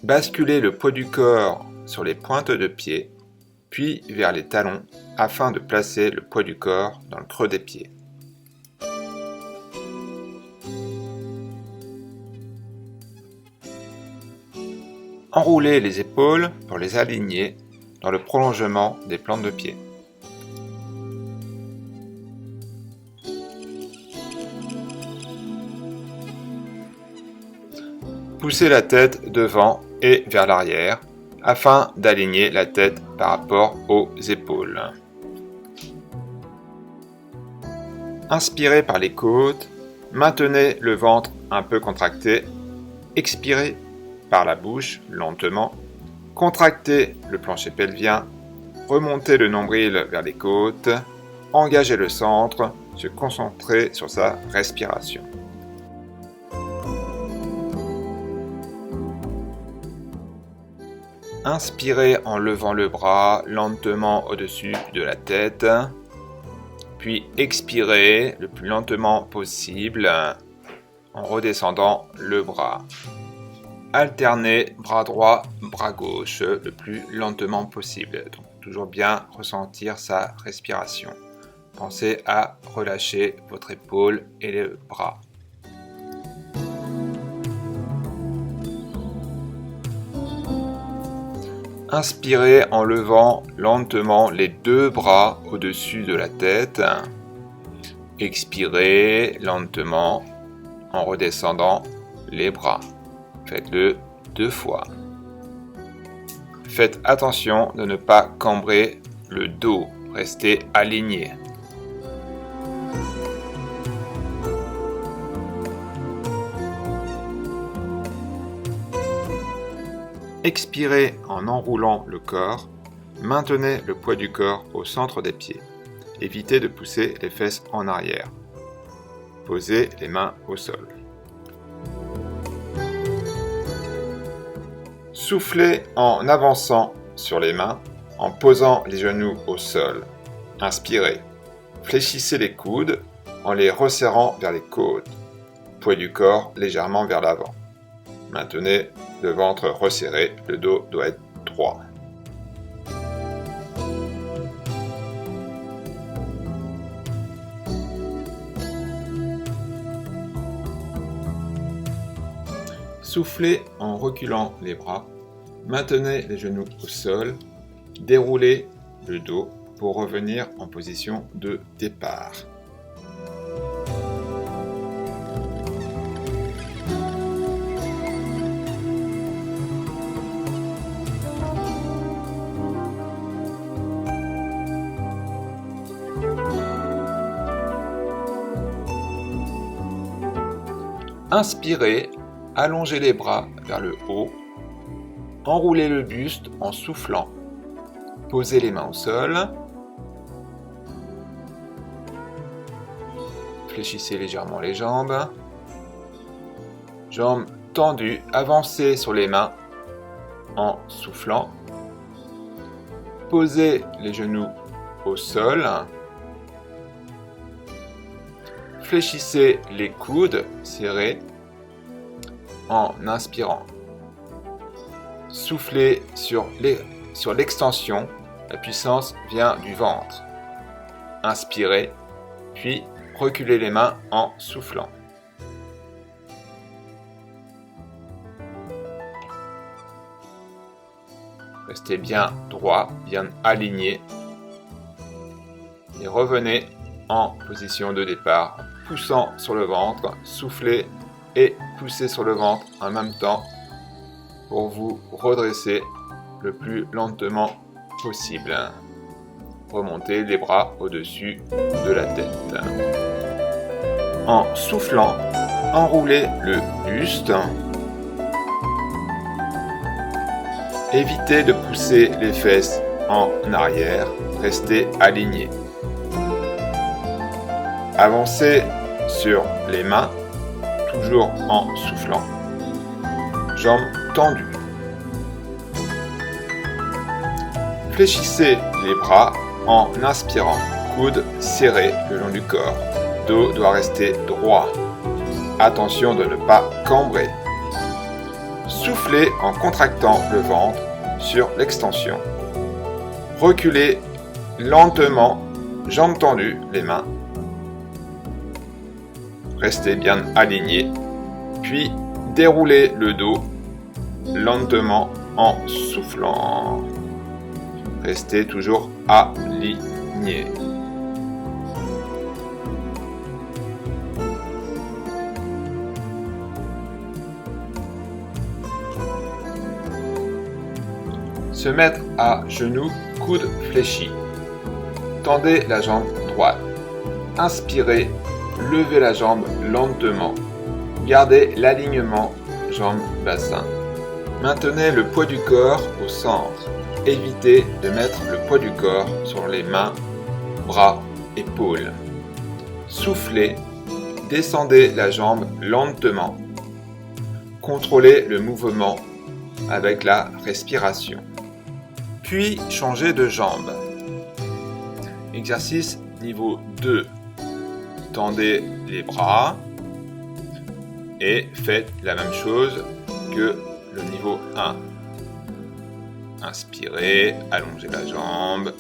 Basculez le poids du corps sur les pointes de pied, puis vers les talons afin de placer le poids du corps dans le creux des pieds. Enroulez les épaules pour les aligner dans le prolongement des plantes de pied. Poussez la tête devant et vers l'arrière afin d'aligner la tête par rapport aux épaules. Inspirez par les côtes, maintenez le ventre un peu contracté, expirez par la bouche lentement, contractez le plancher pelvien, remontez le nombril vers les côtes, engagez le centre, se concentrer sur sa respiration. Inspirez en levant le bras lentement au-dessus de la tête, puis expirez le plus lentement possible en redescendant le bras. Alternez bras droit, bras gauche le plus lentement possible. Donc, toujours bien ressentir sa respiration. Pensez à relâcher votre épaule et les bras. Inspirez en levant lentement les deux bras au-dessus de la tête. Expirez lentement en redescendant les bras. Faites-le 2 fois. Faites attention de ne pas cambrer le dos. Restez aligné. Expirez en enroulant le corps. Maintenez le poids du corps au centre des pieds. Évitez de pousser les fesses en arrière. Posez les mains au sol. Soufflez en avançant sur les mains, en posant les genoux au sol. Inspirez. Fléchissez les coudes en les resserrant vers les côtes. Poids du corps légèrement vers l'avant. Maintenez le ventre resserré, le dos doit être droit. Soufflez en reculant les bras, maintenez les genoux au sol, déroulez le dos pour revenir en position de départ. Inspirez, allongez les bras vers le haut, enroulez le buste en soufflant, posez les mains au sol, fléchissez légèrement les jambes, jambes tendues, avancez sur les mains en soufflant, posez les genoux au sol, fléchissez les coudes serrés en inspirant. Soufflez sur l'extension, la puissance vient du ventre. Inspirez, puis reculez les mains en soufflant. Restez bien droit, bien aligné et revenez en position de départ, poussant sur le ventre, soufflez et poussez sur le ventre en même temps pour vous redresser le plus lentement possible. Remontez les bras au-dessus de la tête. En soufflant, enroulez le buste. Évitez de pousser les fesses en arrière, restez aligné. Avancez sur les mains, toujours en soufflant. Jambes tendues. Fléchissez les bras en inspirant. Coudes serrés le long du corps. Dos doit rester droit. Attention de ne pas cambrer. Soufflez en contractant le ventre sur l'extension. Reculez lentement, jambes tendues, les mains. Restez bien aligné. Puis déroulez le dos lentement en soufflant. Restez toujours aligné. Se mettre à genoux, coudes fléchis. Tendez la jambe droite. Inspirez, levez la jambe lentement. Gardez l'alignement jambes-bassin. Maintenez le poids du corps au centre. Évitez de mettre le poids du corps sur les mains, bras, épaules. Soufflez, descendez la jambe lentement. Contrôlez le mouvement avec la respiration. Puis changez de jambe. Exercice niveau 2. Tendez les bras et faites la même chose que le niveau 1. Inspirez, allongez la jambe.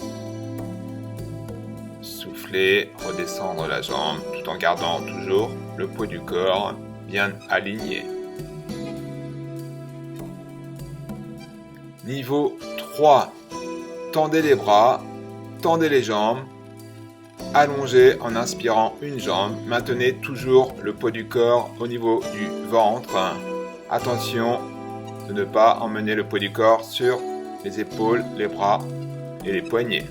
Soufflez, redescendre la jambe tout en gardant toujours le poids du corps bien aligné. Niveau 3. Tendez les bras, tendez les jambes. Allongez en inspirant une jambe. Maintenez toujours le poids du corps au niveau du ventre. Attention de ne pas emmener le poids du corps sur les épaules, les bras et les poignets.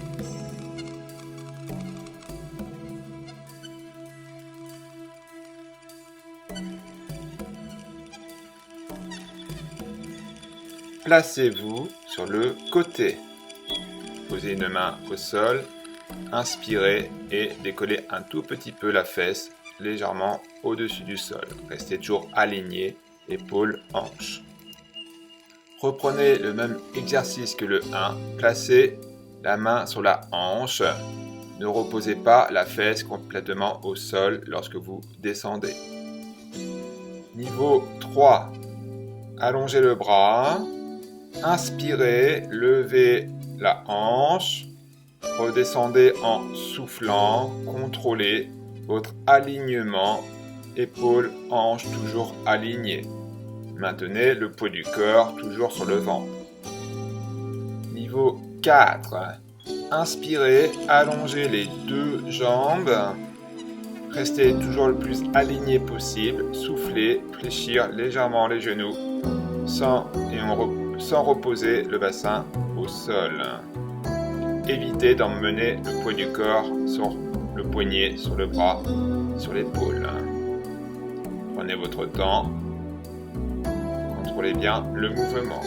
Placez-vous sur le côté. Posez une main au sol. Inspirez et décollez un tout petit peu la fesse légèrement au-dessus du sol. Restez toujours aligné, épaules, hanches. Reprenez le même exercice que le 1. Placez la main sur la hanche. Ne reposez pas la fesse complètement au sol lorsque vous descendez. Niveau 3. Allongez le bras. Inspirez, levez la hanche. Redescendez en soufflant. Contrôlez votre alignement. Épaules, hanches toujours alignées. Maintenez le poids du corps toujours sur le ventre. Niveau 4. Inspirez, allongez les deux jambes. Restez toujours le plus aligné possible. Soufflez, fléchir légèrement les genoux sans reposer le bassin au sol. Évitez d'emmener le poids du corps sur le poignet, sur le bras, sur l'épaule. Prenez votre temps. Contrôlez bien le mouvement.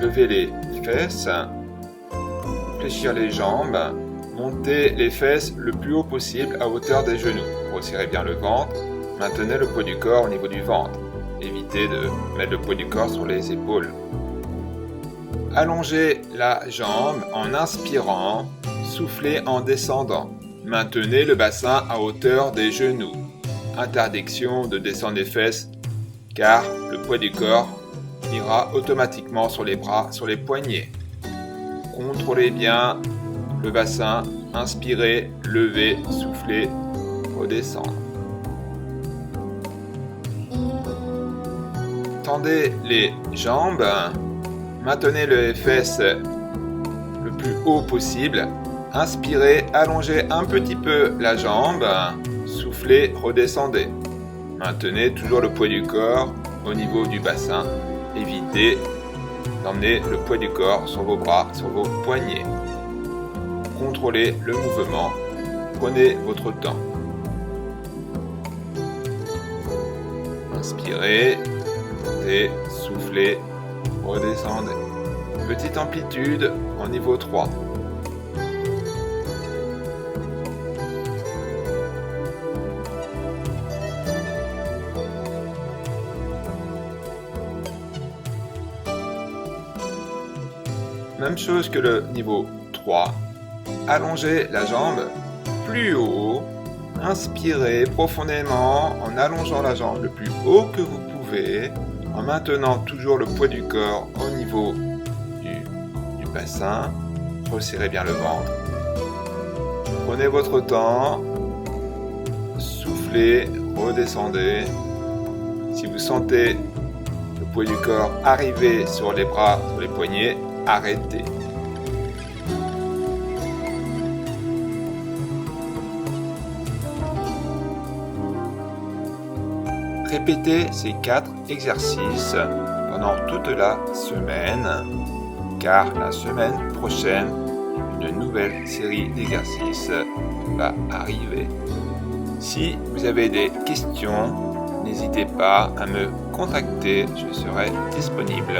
Levez les fesses. Fléchir les jambes. Montez les fesses le plus haut possible à hauteur des genoux. Resserrez bien le ventre. Maintenez le poids du corps au niveau du ventre. Évitez de mettre le poids du corps sur les épaules. Allongez la jambe en inspirant. Soufflez en descendant. Maintenez le bassin à hauteur des genoux. Interdiction de descendre les fesses car le poids du corps ira automatiquement sur les bras, sur les poignets. Contrôlez bien le bassin. Inspirez, levez, soufflez, redescendre. Tendez les jambes. Maintenez les fesses le plus haut possible. Inspirez, allongez un petit peu la jambe. Soufflez, redescendez. Maintenez toujours le poids du corps au niveau du bassin. Évitez d'emmener le poids du corps sur vos bras, sur vos poignets. Contrôlez le mouvement. Prenez votre temps. Inspirez, montez, soufflez, redescendez. Petite amplitude en niveau 3. Même chose que le niveau 3. Allongez la jambe plus haut. Inspirez profondément en allongeant la jambe le plus haut que vous pouvez, en maintenant toujours le poids du corps au niveau du bassin. Resserrez bien le ventre. Prenez votre temps. Soufflez, redescendez. Si vous sentez le poids du corps arriver sur les bras, sur les poignets, arrêtez. Répétez ces 4 exercices pendant toute la semaine, car la semaine prochaine, une nouvelle série d'exercices va arriver. Si vous avez des questions, n'hésitez pas à me contacter, je serai disponible.